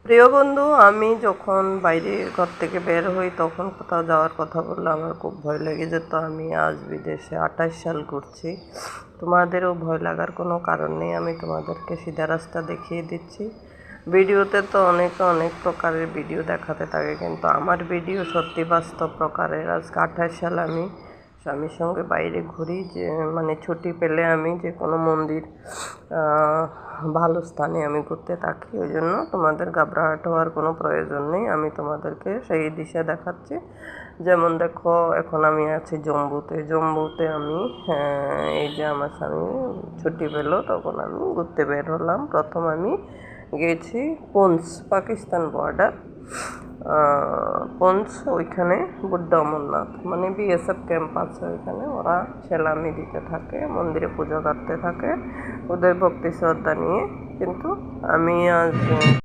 প্রিয় বন্ধু, আমি যখন বাইরে ঘর থেকে বের হই তখন কোথাও যাওয়ার কথা বললে আমার খুব ভয় লেগে যেত। আমি আজ বিদেশে 28 সাল ঘুরছি। তোমাদেরও ভয় লাগার কোনো কারণ নেই, আমি তোমাদেরকে সিধা রাস্তা দেখিয়ে দিচ্ছি। ভিডিওতে তো অনেকে অনেক প্রকারের ভিডিও দেখাতে থাকে, কিন্তু আমার ভিডিও সত্যি বাস্তব প্রকারের। আজকে 28 সাল আমি স্বামীর সঙ্গে বাইরে ঘুরি, যে মানে ছুটি পেলে আমি যে কোনো মন্দির ভালো স্থানে আমি ঘুরতে থাকি। ওই জন্য তোমাদের ঘাবড়াহট হওয়ার কোনো প্রয়োজন নেই, আমি তোমাদেরকে সেই দিশা দেখাচ্ছি। যেমন দেখো, এখন আমি আছি জম্বুতে আমি এই যে আমার স্বামী ছুটি পেলো তখন আমি ঘুরতে বের হলাম। প্রথম আমি গেছি পুঞ্চ, পাকিস্তান বর্ডার। পুঞ্চ, ওইখানে বুদ্ধ অমরনাথ মানে বিএসএফ ক্যাম্প আছে, ওইখানে ওরা সেলামি দিতে থাকে, মন্দিরে পুজো করতে থাকে ওদের ভক্তি শ্রদ্ধা নিয়ে। কিন্তু আমি আজ